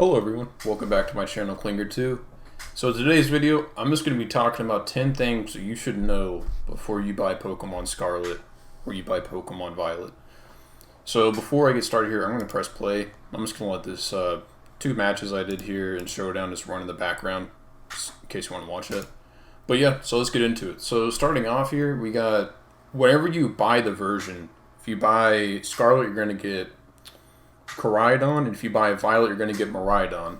Hello everyone, welcome back to my channel Klinger2. So today's video, I'm just going to be talking about 10 things that you should know before you buy Pokemon Scarlet or you buy Pokemon Violet. So before I get started here, I'm going to press play. I'm just going to let this 2 matches I did here in Showdown just run in the background, just in case you want to watch it. But yeah, so let's get into it. So starting off here, we got whenever you buy the version, if you buy Scarlet, you're going to get Koraidon, and if you buy Violet, you're going to get Miraidon.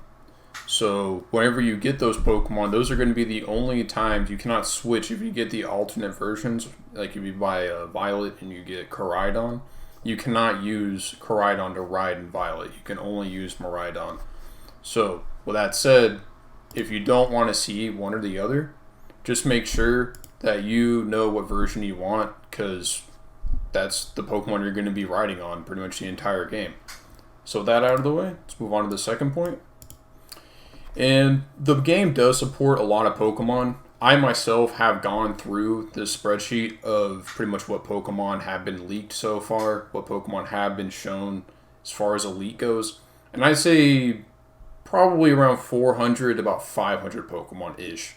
So whenever you get those Pokemon, those are going to be the only times you cannot switch. If you get the alternate versions, like if you buy Violet and you get Koraidon, you cannot use Koraidon to ride in Violet. You can only use Miraidon. So with that said, if you don't want to see one or the other, just make sure that you know what version you want, because that's the Pokemon you're going to be riding on pretty much the entire game. So with that out of the way, let's move on to the second point. And the game does support a lot of Pokemon. I myself have gone through this spreadsheet of pretty much what Pokemon have been leaked so far, what Pokemon have been shown as far as a leak goes. And I'd say probably around 400 to about 500 Pokemon-ish.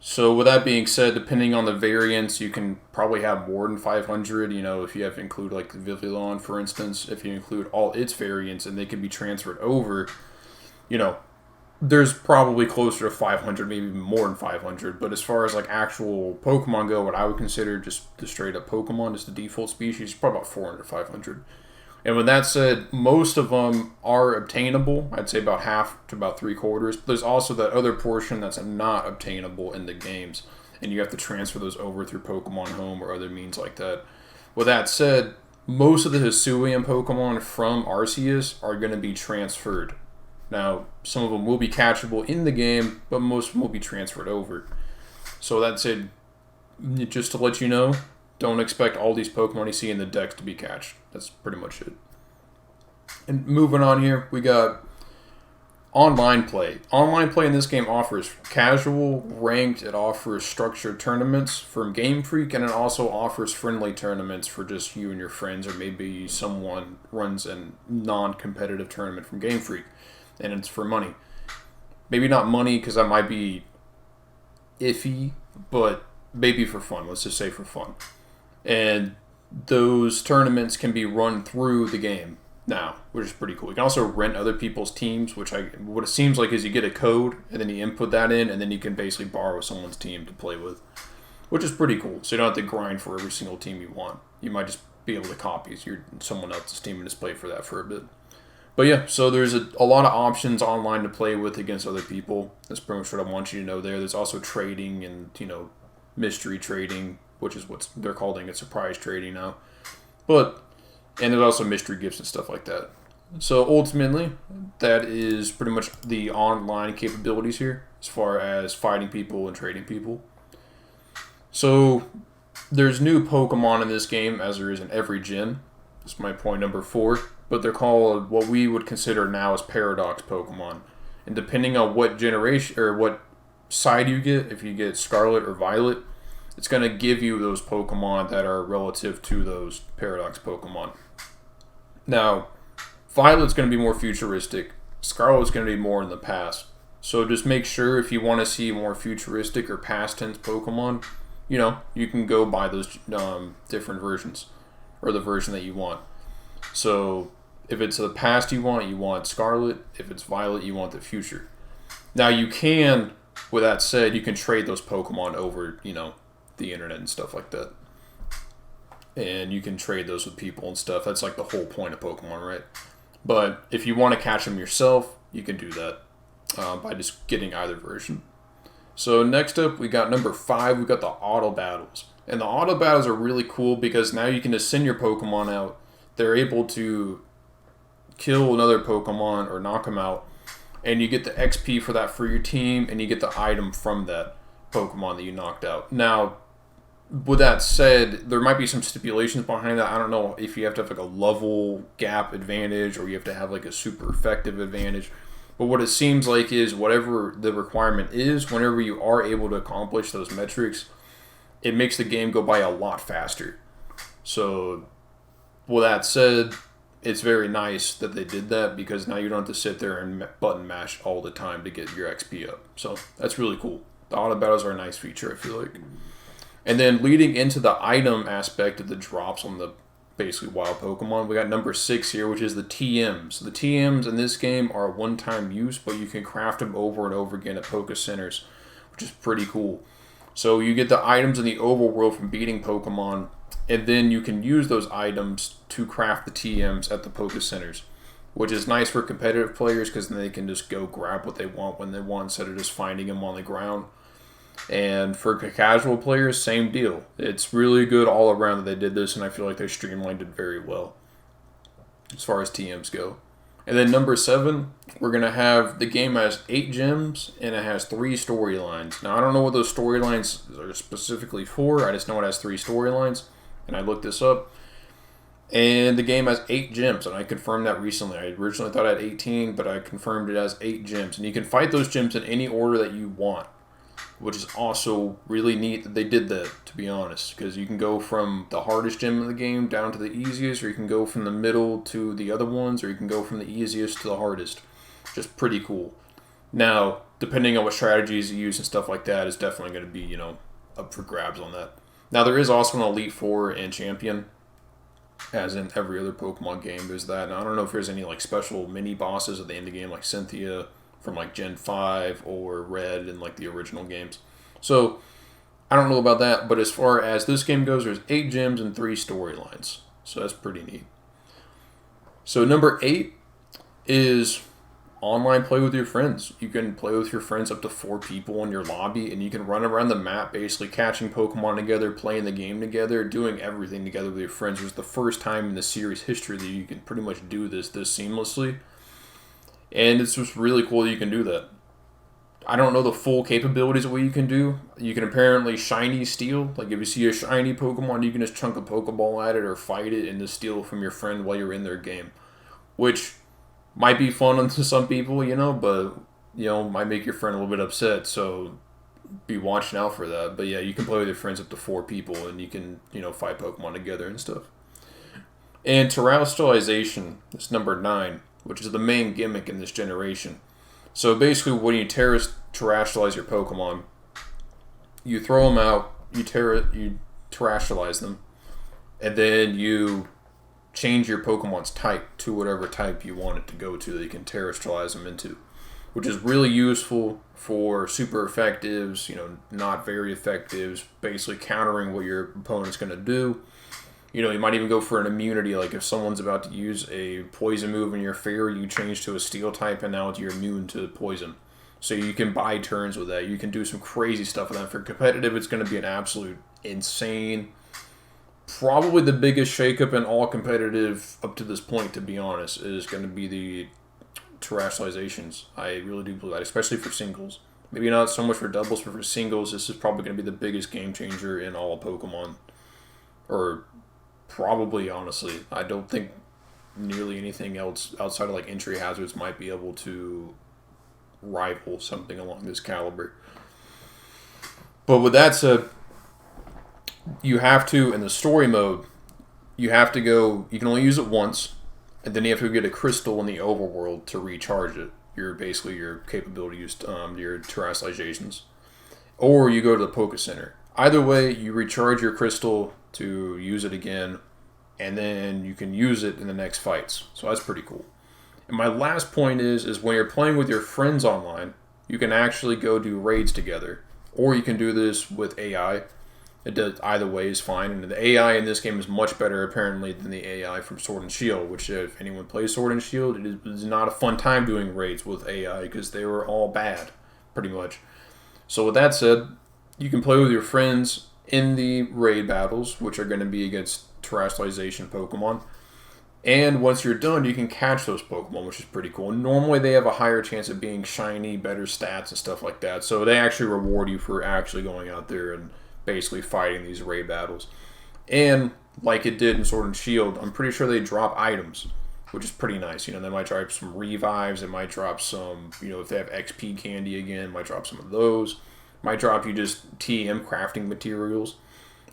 So with that being said, depending on the variants, you can probably have more than 500, if you have to include like the Vivillon, for instance. If you include all its variants and they can be transferred over, there's probably closer to 500, maybe even more than 500. But as far as like actual Pokemon go, what I would consider just the straight up Pokemon as the default species, probably about 400, 500. And with that said, most of them are obtainable. I'd say about half to about 3/4. But there's also that other portion that's not obtainable in the games, and you have to transfer those over through Pokemon Home or other means like that. With that said, most of the Hisuian Pokemon from Arceus are going to be transferred. Now, some of them will be catchable in the game, but most of them will be transferred over. So that said, just to let you know, don't expect all these Pokemon you see in the decks to be catched. That's pretty much it. And moving on here, we got online play. Online play in this game offers casual, ranked, it offers structured tournaments from Game Freak, and it also offers friendly tournaments for just you and your friends, or maybe someone runs a non-competitive tournament from Game Freak, and it's for money. Maybe not money, because that might be iffy, but maybe for fun. Let's just say for fun. And those tournaments can be run through the game now, which is pretty cool. You can also rent other people's teams, what it seems like is you get a code, and then you input that in, and then you can basically borrow someone's team to play with, which is pretty cool. So you don't have to grind for every single team you want. You might just be able to copy someone else's team and just play for that for a bit. But yeah, so there's a lot of options online to play with against other people. That's pretty much what I want you to know there. There's also trading and, mystery trading, which is what they're calling it, surprise trading now. And there's also mystery gifts and stuff like that. So ultimately, that is pretty much the online capabilities here as far as fighting people and trading people. So there's new Pokemon in this game, as there is in every gen. That's my point number 4. But they're called what we would consider now as Paradox Pokemon. And depending on what generation or what side you get, if you get Scarlet or Violet, it's going to give you those Pokemon that are relative to those Paradox Pokemon. Now, Violet's going to be more futuristic. Scarlet's going to be more in the past. So just make sure if you want to see more futuristic or past tense Pokemon, you can go buy those different versions, or the version that you want. So if it's the past you want Scarlet. If it's Violet, you want the future. Now you can, with that said, you can trade those Pokemon over, the internet and stuff like that. And you can trade those with people and stuff. That's like the whole point of Pokemon, right? But if you want to catch them yourself, you can do that by just getting either version. So next up, we got number 5. We got the auto battles. And the auto battles are really cool because now you can just send your Pokemon out. They're able to kill another Pokemon or knock them out. And you get the XP for that for your team. And you get the item from that Pokemon that you knocked out. Now, with that said, there might be some stipulations behind that. I don't know if you have to have like a level gap advantage or you have to have like a super effective advantage. But what it seems like is whatever the requirement is, whenever you are able to accomplish those metrics, it makes the game go by a lot faster. So with that said, it's very nice that they did that because now you don't have to sit there and button mash all the time to get your XP up. So that's really cool. The auto battles are a nice feature, I feel like. And then leading into the item aspect of the drops on the basically wild Pokemon, we got number 6 here, which is the TMs. The TMs in this game are one-time use, but you can craft them over and over again at Poke Centers, which is pretty cool. So you get the items in the overworld from beating Pokemon, and then you can use those items to craft the TMs at the Poke Centers, which is nice for competitive players because then they can just go grab what they want when they want instead of just finding them on the ground. And for casual players, same deal. It's really good all around that they did this, and I feel like they streamlined it very well as far as TMs go. And then number 7, we're going to have the game has 8 gyms, and it has 3 storylines. Now, I don't know what those storylines are specifically for. I just know it has 3 storylines, and I looked this up. And the game has 8 gyms, and I confirmed that recently. I originally thought it had 18, but I confirmed it has 8 gyms. And you can fight those gyms in any order that you want, which is also really neat that they did that, to be honest, because you can go from the hardest gym in the game down to the easiest, or you can go from the middle to the other ones, or you can go from the easiest to the hardest. Just pretty cool. Now, depending on what strategies you use and stuff like that, is definitely going to be, up for grabs on that. Now, there is also an Elite Four and Champion, as in every other Pokemon game. There's that. Now, I don't know if there's any special mini bosses at the end of the game, like Cynthia from Gen 5 or Red in the original games. So I don't know about that, but as far as this game goes, there's 8 gyms and 3 storylines. So that's pretty neat. So number 8 is online play with your friends. You can play with your friends up to 4 people in your lobby, and you can run around the map basically catching Pokemon together, playing the game together, doing everything together with your friends. It's the first time in the series history that you can pretty much do this seamlessly. And it's just really cool that you can do that. I don't know the full capabilities of what you can do. You can apparently shiny steal. If you see a shiny Pokemon, you can just chunk a Pokeball at it or fight it and just steal from your friend while you're in their game. Which might be fun to some people, but, might make your friend a little bit upset. So be watching out for that. But yeah, you can play with your friends up to 4 people and you can, fight Pokemon together and stuff. And terrestrialization is number 9. Which is the main gimmick in this generation. So basically, when you terrestrialize your Pokemon, you throw them out, you terrestrialize them, and then you change your Pokemon's type to whatever type you want it to go to that you can terrestrialize them into, which is really useful for super effectives, not very effectives, basically countering what your opponent's going to do. You might even go for an immunity, like if someone's about to use a poison move in your favor, you change to a steel type, and now you're immune to poison. So you can buy turns with that. You can do some crazy stuff with that. For competitive, it's going to be an absolute insane, probably the biggest shakeup in all competitive up to this point, to be honest, is going to be the terrestrializations. I really do believe that, especially for singles. Maybe not so much for doubles, but for singles, this is probably going to be the biggest game changer in all of Pokemon. Or probably, honestly. I don't think nearly anything else outside of entry hazards might be able to rival something along this caliber. But with that said, you have to, in the story mode, you have to go, you can only use it once, and then you have to get a crystal in the overworld to recharge it. Your capability used, your terrestrializations. Or you go to the Poke Center. Either way, you recharge your crystal to use it again, and then you can use it in the next fights. So that's pretty cool. And my last point is when you're playing with your friends online, you can actually go do raids together. Or you can do this with AI. It does, either way is fine. And the AI in this game is much better, apparently, than the AI from Sword and Shield, which if anyone plays Sword and Shield, it is not a fun time doing raids with AI because they were all bad, pretty much. So with that said, you can play with your friends in the raid battles, which are going to be against terrestrialization Pokemon. And once you're done, you can catch those Pokemon, which is pretty cool. Normally, they have a higher chance of being shiny, better stats, and stuff like that. So they actually reward you for actually going out there and basically fighting these raid battles. And like it did in Sword and Shield, I'm pretty sure they drop items, which is pretty nice. They might drop some revives. They might drop some, if they have XP candy again, might drop some of those. Might drop you just TM crafting materials.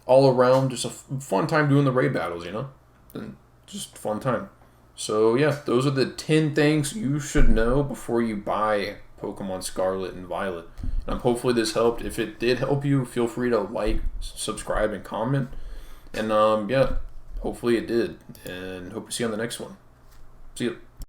All around, just a fun time doing the raid battles, and just fun time. So yeah, those are the 10 things you should know before you buy Pokemon Scarlet and Violet. Hopefully this helped. If it did help you, feel free to like, subscribe, and comment. And yeah, hopefully it did. And hope to see you on the next one. See you.